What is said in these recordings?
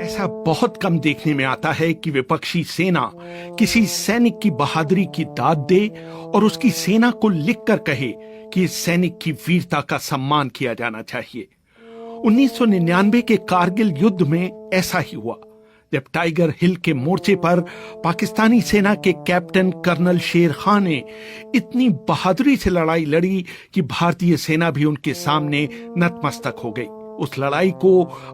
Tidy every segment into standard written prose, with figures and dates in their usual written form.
ऐसा बहुत कम देखने में आता है कि विपक्षी सेना किसी सैनिक की बहादुरी की दाद दे और उसकी सेना को लिखकर कहे कि इस सैनिक की वीरता का सम्मान किया जाना चाहिए। 1999 के कारगिल युद्ध में ऐसा ही हुआ, जब टाइगर हिल के मोर्चे पर पाकिस्तानी सेना के कैप्टन कर्नल शेर खान ने इतनी बहादुरी से लड़ाई लड़ी कि भारतीय सेना भी उनके सामने नतमस्तक हो गई। उस लड़ाई को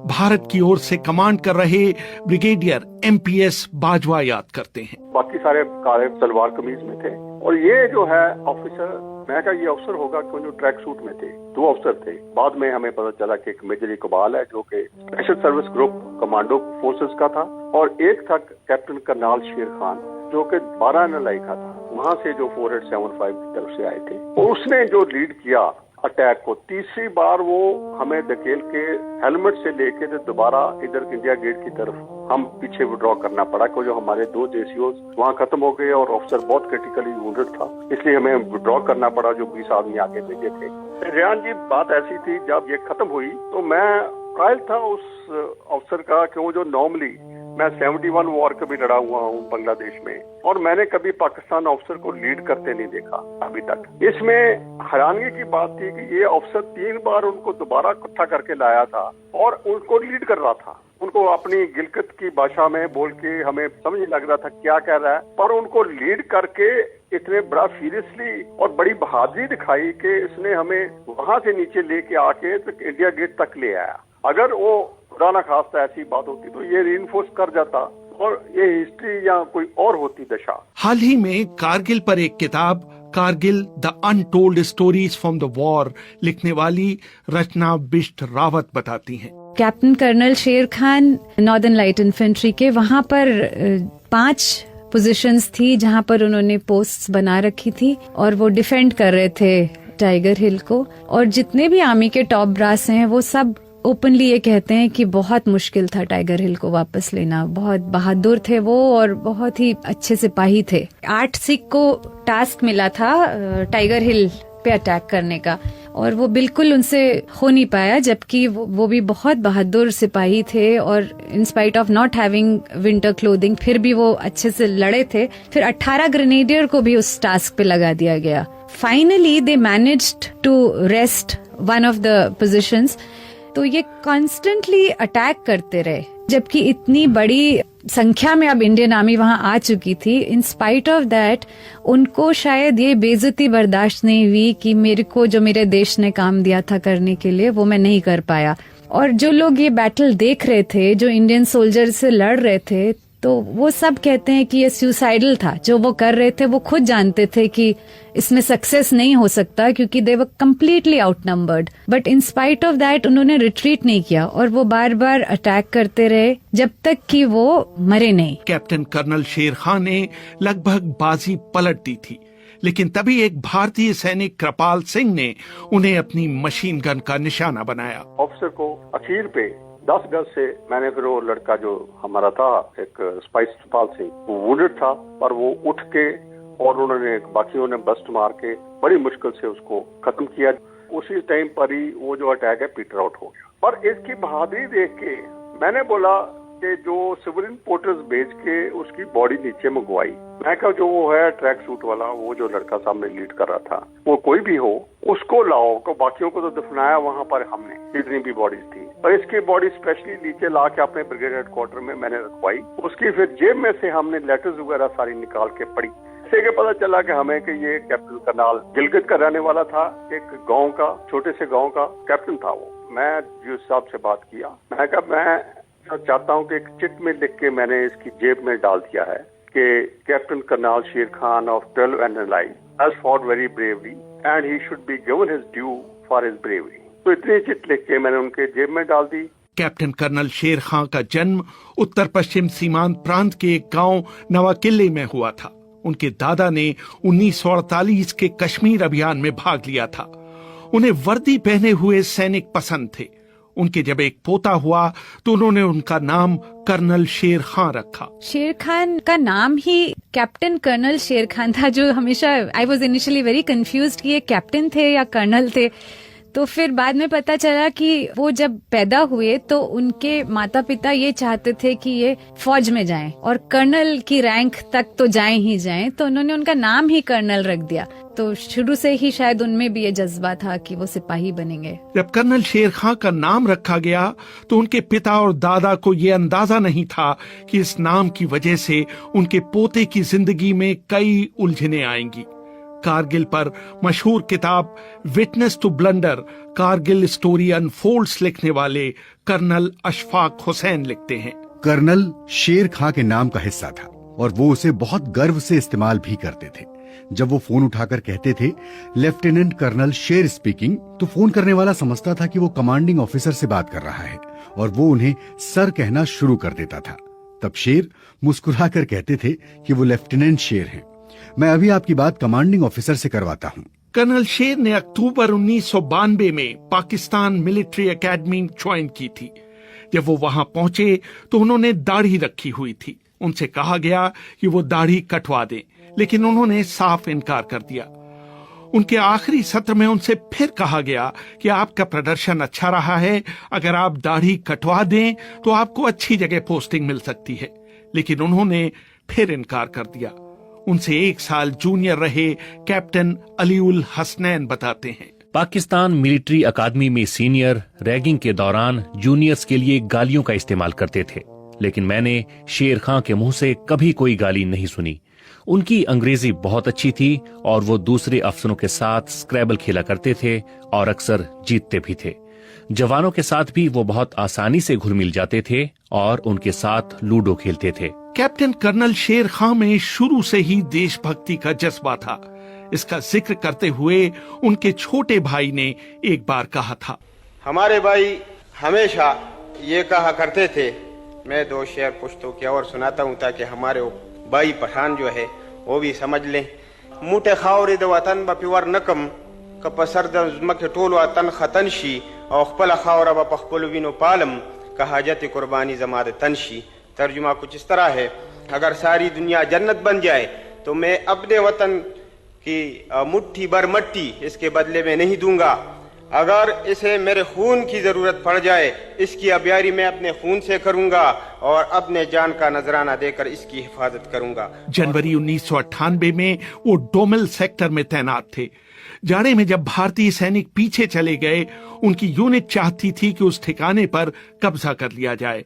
भारत की ओर से कमांड कर रहे ब्रिगेडियर एमपीएस बाजवा याद करते हैं। बाकी सारे काले सलवार कमीज में थे और ये जो है ऑफिसर, मैं कहा ये अफसर होगा क्यों, जो ट्रैक सूट में थे। 2 अफसर थे। बाद में हमें पता चला कि एक मेजर इकबाल है जो कि special service group commando forces का था, और एक था कैप्टन करनाल शेर खान जो कि 12 नलाई का था, वहां से जो 4875 की तरफ से आए थे। और उसने जो लीड किया अटैक को, तीसरी बार वो हमें धकेल के हेलमेट से लेके तो दोबारा इधर इंडिया गेट की तरफ हम पीछे विड्रॉ करना पड़ा, क्योंकि जो हमारे 2 जेसीओज वहाँ खत्म हो गए और ऑफिसर बहुत क्रिटिकली वुंडेड था, इसलिए हमें विड्रॉ करना पड़ा। जो 20 आदमी आगे भेजे थे। रेहान जी, बात ऐसी थी जब ये खत्म हुई तो मैं कायल था उस अफसर का कि वो जो नॉर्मली मैं 71 वॉर कभी लड़ा हुआ हूँ बांग्लादेश में, और मैंने कभी पाकिस्तान ऑफिसर को लीड करते नहीं देखा अभी तक। इसमें हैरानगी की बात थी कि ये ऑफिसर 3 बार उनको दोबारा इकट्ठा करके लाया था और उनको लीड कर रहा था। उनको अपनी गिलगित की भाषा में बोल के हमें समझ नहीं लग रहा था क्या कह रहा है, पर उनको लीड करके इतने बड़ा सीरियसली और बड़ी बहादुरी दिखाई कि इसने हमें वहां से नीचे लेके आके तो इंडिया गेट तक ले आया। अगर वो खुदा ना खास्ता ऐसी बात होती तो ये रीइंफोर्स कर जाता और ये हिस्ट्री या कोई और होती दशा। हाल ही में कारगिल पर एक किताब Kargil the untold stories from the war लिखने वाली रचना बिष्ट रावत बताती हैं। कैप्टन कर्नल शेर खान नॉर्दर्न लाइट इन्फेंट्री के वहां पर 5 पोजीशंस थी जहां पर उन्होंने पोस्ट्स बना रखी थी और वो डिफेंड कर रहे थे टाइगर हिल को। और जितने भी आर्मी के टॉप ब्रास हैं वो सब ओपनली ये कहते हैं कि बहुत मुश्किल था टाइगर हिल को वापस लेना। बहुत बहादुर थे वो और बहुत ही अच्छे सिपाही थे। 8 सिख को टास्क मिला था टाइगर हिल पे अटैक करने का और वो बिल्कुल उनसे हो नहीं पाया, जबकि वो भी बहुत बहादुर सिपाही थे और इन spite of not having winter clothing फिर भी वो अच्छे से लड़े थे। फिर 18 ग्रेनेडियर को भी उस टास्क पे लगा दिया गया। Finally they managed to wrest one of the positions. तो ये कॉन्स्टेंटली अटैक करते रहे, जबकि इतनी बड़ी संख्या में अब इंडियन आर्मी वहां आ चुकी थी। इन स्पाइट ऑफ दैट उनको शायद ये बेइज्जती बर्दाश्त नहीं हुई कि मेरे को जो मेरे देश ने काम दिया था करने के लिए वो मैं नहीं कर पाया। और जो लोग ये बैटल देख रहे थे, जो इंडियन सोल्जर से लड़ रहे थे, तो वो सब कहते हैं कि ये सुसाइडल था। जो वो कर रहे थे वो खुद जानते थे कि इसमें सक्सेस नहीं हो सकता क्योंकि they were completely outnumbered, but in spite of that उन्होंने रिट्रीट नहीं किया और वो बार बार अटैक करते रहे जब तक कि वो मरे नहीं। कैप्टन कर्नल शेर खान ने लगभग बाजी पलट दी थी, लेकिन तभी एक भारतीय सैनिक कृपाल सिंह ने उन्हें अपनी मशीन गन का निशाना बनाया। ऑफिसर को अखीर पे 10 गज से मैंने फिर वो लड़का जो हमारा था एक स्पाइस कृपाल सिंह, वो वुंडेड था, पर वो उठ के और उन्होंने बाकियों ने बस्ट मार के बड़ी मुश्किल से उसको खत्म किया। उसी टाइम पर ही वो जो अटैक है पीटर आउट हो गया। पर इसकी बहादुरी देख के मैंने बोला कि जो सिविलियन पोर्टर्स भेज के उसकी बॉडी नीचे मंगवाई, मैं कहा जो वो है ट्रैक सूट वाला, वो जो लड़का सामने लीड कर रहा था, वो कोई भी हो उसको लाओ। को बाकियों को तो दफनाया वहां पर हमने, जितनी भी बॉडीज थी, और इसकी बॉडी स्पेशली नीचे ला के अपने ब्रिगेड हेडक्वार्टर में मैंने रखवाई। उसकी फिर जेब में से हमने लेटर्स वगैरह सारी निकाल के पढ़ी। इससे के पता चला कि हमें कि ये कैप्टन करनाल गिलगित का रहने वाला था, एक गांव का, छोटे से गांव का कैप्टन था वो। मैं जी साहब से बात किया, मैं कहा मैं चाहता हूं कि एक चिट में लिख के मैंने इसकी जेब में डाल दिया है कि captain Karnal Sher Khan of 12 NLI has fought very bravely and he should be given his due for his bravery. तो इतनी चिट लिख के मैंने उनके जेब में डाल दी। कैप्टन कर्नल शेर खान का जन्म उत्तर पश्चिम सीमांत प्रांत के एक गांव नवाकिले में हुआ था। उनके दादा ने 1948 के कश्मीर अभियान में भाग लिया था। उन्हें वर्दी पहने हुए सैनिक पसंद थे। उनके जब एक पोता हुआ तो उन्होंने उनका नाम कर्नल शेर खान रखा। शेर खान का नाम ही कैप्टन कर्नल शेर खान था, जो हमेशा I was initially very confused कि ये कैप्टन थे या कर्नल थे। तो फिर बाद में पता चला कि वो जब पैदा हुए तो उनके माता पिता ये चाहते थे कि ये फौज में जाएं और कर्नल की रैंक तक तो जाएं ही जाएं, तो उन्होंने उनका नाम ही कर्नल रख दिया। तो शुरू से ही शायद उनमें भी ये जज्बा था कि वो सिपाही बनेंगे। जब कर्नल शेर खां का नाम रखा गया तो उनके पिता और दादा को ये अंदाजा नहीं था कि इस नाम की वजह से उनके पोते की जिंदगी में कई उलझनें आएंगी। कारगिल पर मशहूर किताब witness to blunder, Kargil story unfolds लिखने वाले कर्नल अशफाक हुसैन लिखते हैं, कर्नल शेर खां के नाम का हिस्सा था और वो उसे बहुत गर्व से इस्तेमाल भी करते थे। जब वो फोन उठाकर कहते थे लेफ्टिनेंट कर्नल शेर स्पीकिंग, तो फोन करने वाला समझता था कि वो कमांडिंग ऑफिसर से बात कर रहा है और वो उन्हें सर कहना शुरू कर देता था। तब शेर मुस्कुराकर कहते थे कि वो लेफ्टिनेंट शेर हैं। मैं अभी आपकी बात कमांडिंग ऑफिसर से करवाता हूँ। कर्नल शेर ने अक्टूबर 1992 में पाकिस्तान मिलिट्री एकेडमी ज्वाइन की थी। जब वो वहां पहुंचे तो उन्होंने दाढ़ी रखी हुई थी। उनसे कहा गया कि वो दाढ़ी कटवा दें, लेकिन उन्होंने साफ इनकार कर दिया। उनके आखिरी सत्र में उनसे फिर कहा गया कि आपका प्रदर्शन अच्छा रहा है, अगर आप दाढ़ी कटवा दें तो आपको अच्छी जगह पोस्टिंग मिल सकती है, लेकिन उन्होंने फिर इनकार कर दिया। उनसे 1 साल जूनियर रहे कैप्टन अलीउल हसनैन बताते हैं, पाकिस्तान मिलिट्री अकादमी में सीनियर रैगिंग के दौरान जूनियर्स के लिए गालियों का इस्तेमाल करते थे, लेकिन मैंने शेर खां के मुंह से कभी कोई गाली नहीं सुनी। उनकी अंग्रेजी बहुत अच्छी थी और वो दूसरे अफसरों के साथ स्क्रैबल खेला करते थे और अक्सर जीतते भी थे। जवानों के साथ भी वो बहुत आसानी से घुल मिल जाते थे और उनके साथ लूडो खेलते थे। कैप्टन कर्नल शेर खां में शुरू से ही देशभक्ति का जज्बा था। इसका जिक्र करते हुए उनके छोटे भाई ने एक बार कहा था, हमारे भाई हमेशा ये कहा करते थे, मैं 2 शेर पुश्तों की और सुनाता हूँ ताकि हमारे भाई पठान जो है वो भी समझ लें। मुठे खावरी द वतन बपिवर नकम कपसर द मके टोल वतन खतनशी और खपल खावरा बपखपल विनो पालम कहाजत कुर्बानी जमाद तनशी। तर्जुमा कुछ इस तरह है, अगर सारी दुनिया जन्नत बन जाए तो मैं अपने वतन की मुट्ठी भर मट्टी इसके बदले में नहीं दूंगा। अगर इसे मेरे खून की जरूरत पड़ जाए, इसकी अबियारी मैं अपने खून से करूंगा और अपने जान का नजराना देकर इसकी हिफाजत करूंगा। जनवरी 1998 में वो डोमेल सेक्टर में तैनात थे। जाड़े में जब भारतीय सैनिक पीछे चले गए, उनकी यूनिट चाहती थी कि उस ठिकाने पर कब्जा कर लिया जाए।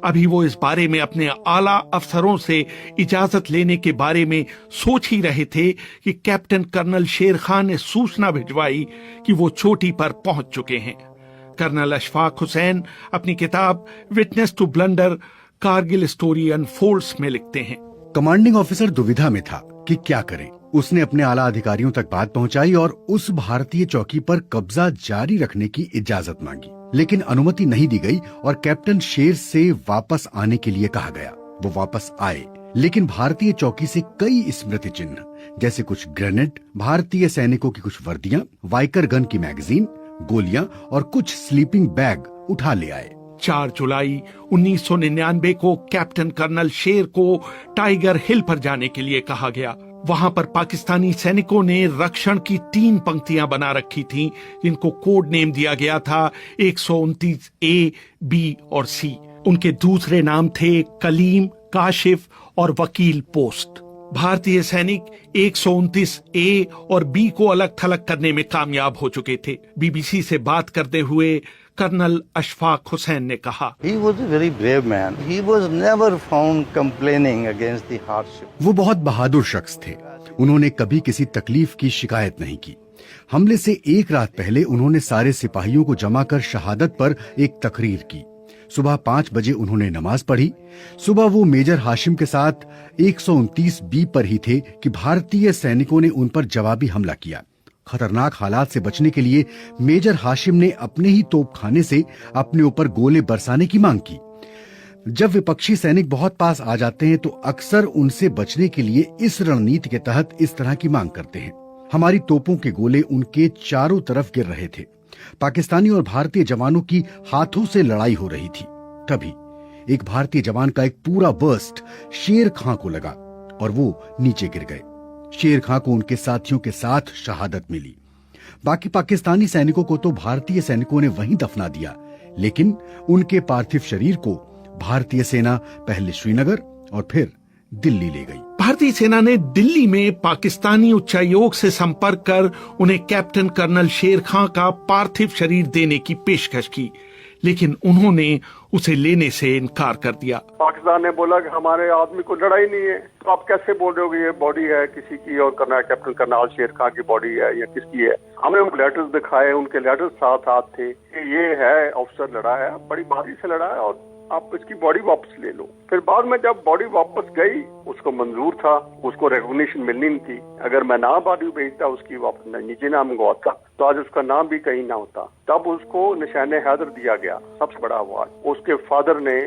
अभी वो इस बारे में अपने आला अफसरों से इजाजत लेने के बारे में सोच ही रहे थे कि कैप्टन कर्नल शेर खां ने सूचना भिजवाई कि वो चोटी पर पहुंच चुके हैं। कर्नल अशफाक हुसैन अपनी किताब witness to blunder, Kargil story unfolds में लिखते हैं, कमांडिंग ऑफिसर दुविधा में था कि क्या करे। उसने अपने आला अधिकारियों तक बात पहुंचाई और उस भारतीय चौकी पर कब्जा जारी रखने की इजाजत मांगी, लेकिन अनुमति नहीं दी गई और कैप्टन शेर से वापस आने के लिए कहा गया। वो वापस आए, लेकिन भारतीय चौकी से कई स्मृति चिन्ह जैसे कुछ ग्रेनेड, भारतीय सैनिकों की कुछ वर्दियां, वाइकर गन की मैगजीन, गोलियां और कुछ स्लीपिंग बैग उठा ले आए। 4 जुलाई 1999 को कैप्टन कर्नल शेर को टाइगर हिल पर जाने के लिए कहा गया। वहां पर पाकिस्तानी सैनिकों ने रक्षण की 3 पंक्तियां बना रखी थीं, जिनको कोड नेम दिया गया था 129 ए, बी और सी। उनके दूसरे नाम थे कलीम, काशिफ और वकील पोस्ट। भारतीय सैनिक 129 ए और बी को अलग थलग करने में कामयाब हो चुके थे। बीबीसी से बात करते हुए कर्नल अशफाक हुसैन ने कहा, He was a very brave man. He was never found complaining against the hardship. वो बहुत बहादुर शख्स थे। उन्होंने कभी किसी तकलीफ की शिकायत नहीं की। हमले से 1 रात पहले उन्होंने सारे सिपाहियों को जमा कर शहादत पर एक तकरीर की। सुबह 5 बजे उन्होंने नमाज पढ़ी। सुबह वो मेजर हाशिम के साथ 129 बी पर ही थे कि भारतीय सैनिकों ने उन पर जवाबी हमला किया। खतरनाक हालात से बचने के लिए मेजर हाशिम ने अपने ही तोपखाने से अपने ऊपर गोले बरसाने की मांग की। जब विपक्षी सैनिक बहुत पास आ जाते हैं तो अक्सर उनसे बचने के लिए इस रणनीति के तहत इस तरह की मांग करते हैं। हमारी तोपों के गोले उनके चारों तरफ गिर रहे थे। पाकिस्तानी और भारतीय जवानों की हाथों से लड़ाई हो रही थी। तभी एक भारतीय जवान का एक पूरा बर्स्ट शेर खां को लगा और वो नीचे गिर गए। शेर खां को उनके साथियों के साथ शहादत मिली। बाकी पाकिस्तानी सैनिकों को तो भारतीय सैनिकों ने वहीं दफना दिया, लेकिन उनके पार्थिव शरीर को भारतीय सेना पहले श्रीनगर और फिर दिल्ली ले गई। भारतीय सेना ने दिल्ली में पाकिस्तानी उच्चायोग से संपर्क कर उन्हें कैप्टन कर्नल शेर खां का पार्थिव शरीर देने की पेशकश की, लेकिन उन्होंने उसे लेने से इनकार कर दिया। पाकिस्तान ने बोला कि हमारे आदमी को लड़ाई नहीं है, तो आप कैसे बोल रहे हो कि ये बॉडी है किसी की और कर्नल कैप्टन कर्नल शेर खां की बॉडी है या किसकी है। हमने उनको लेटर्स दिखाए, उनके लेटर्स साथ थे कि ये है ऑफिसर लड़ा है, बड़ी बहादुरी से लड़ा है और आप इसकी बॉडी वापस ले लो। फिर बाद में जब बॉडी वापस गई, उसको मंजूर था, उसको रिकॉग्निशन मिलनी नहीं थी। अगर मैं ना बॉडी भेजता उसकी वापस नीचे ना मंगवाता तो आज उसका नाम भी कहीं ना होता। तब उसको निशान हैदर दिया गया, सबसे बड़ा अवार्ड। उसके फादर ने,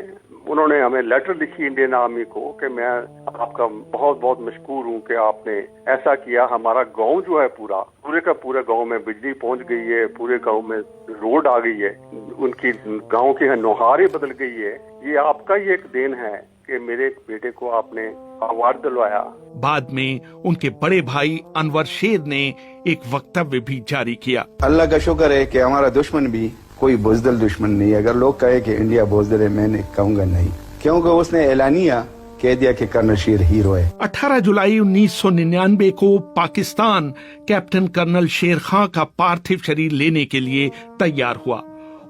उन्होंने हमें लेटर लिखी इंडियन आर्मी को कि मैं आपका बहुत बहुत मशकूर हूँ कि आपने ऐसा किया। हमारा गांव जो है पूरे का पूरे गांव में बिजली पहुंच गई है, पूरे गांव में रोड आ गई है, उनकी गांव की नौहारें बदल गई है। ये आपका ही एक देन है कि मेरे बेटे को आपने अवार्ड दिलवाया। बाद में उनके बड़े भाई अनवर शेर ने एक वक्तव्य भी जारी किया। अल्लाह का शुक्र है कि हमारा दुश्मन भी कोई बुज़दिल दुश्मन नहीं है। अगर लोग कहे कि इंडिया बुज़दिल है, मैं कहूँगा नहीं, क्योंकि उसने ऐलानिया कह दिया कि कर्नल शेर हीरो है। 18 जुलाई 1999 को पाकिस्तान कैप्टन कर्नल शेर खां का पार्थिव शरीर लेने के लिए तैयार हुआ।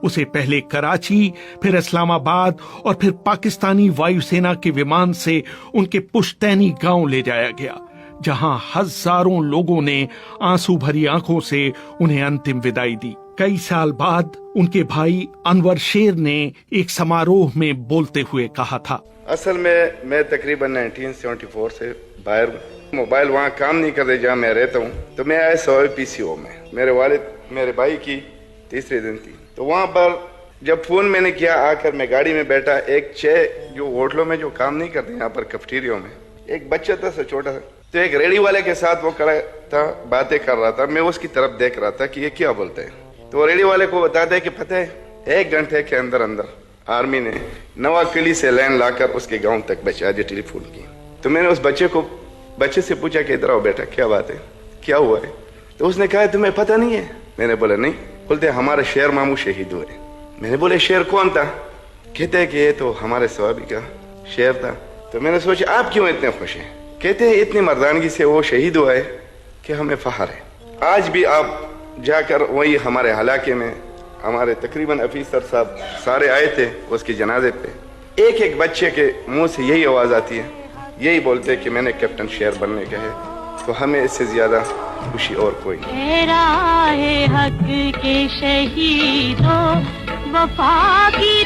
उसे पहले कराची, फिर इस्लामाबाद और फिर पाकिस्तानी वायुसेना के विमान से उनके पुश्तैनी गांव ले जाया गया, जहां हजारों लोगों ने आंसू भरी आंखों से उन्हें अंतिम विदाई दी। कई साल बाद उनके भाई अनवर शेर ने एक समारोह में बोलते हुए कहा था, असल में मैं तकरीबन 1974 से बाहर हूँ। मोबाइल वहाँ काम नहीं कर रहे जहाँ मैं रहता हूँ, तो मैं आया सोए PCO में। मेरे वालिद मेरे भाई की तीसरे दिन थी, तो वहाँ पर जब फोन मैंने किया, आकर मैं गाड़ी में बैठा, एक 6 जो होटलों में जो काम नहीं करते यहाँ पर कैफेटेरिया में, एक बच्चा था छोटा सा, तो एक रेडी वाले के साथ वो खड़ा था, बातें कर रहा था। मैं उसकी तरफ देख रहा था कि ये क्या बोलते हैं। तो रेडी वाले को बताते कि पता है 1 घंटे के अंदर अंदर आर्मी ने नवाकली से लाइन लाकर उसके गांव तक पहुंचा दिया टेलीफोन की। तो मैंने उस बच्चे से पूछा कि इधर आओ बेटा, क्या बात है, क्या हुआ है? तो उसने कहा तुम्हें पता नहीं है? मैंने बोला नहीं। बोलते हमारे शेर मामू शहीद हुए। मैंने बोले शेर कौन था? कहते हैं कि ये तो हमारे स्वाभी का शेर था। तो मैंने सोचा आप क्यों इतने खुश हैं? कहते हैं इतनी मर्दानगी से वो शहीद हुआ है कि हमें फख्र है। आज भी आप जाकर वही हमारे इलाके में हमारे तकरीबन अफीसर साहब सारे आए थे उसके जनाजे पे। एक बच्चे के मुंह से यही आवाज आती है, यही बोलते हैं कि मैंने कैप्टन शेर बनने का है। तो हमें इससे ज्यादा खुशी और कोई नहीं। हक के शहीदों वफा की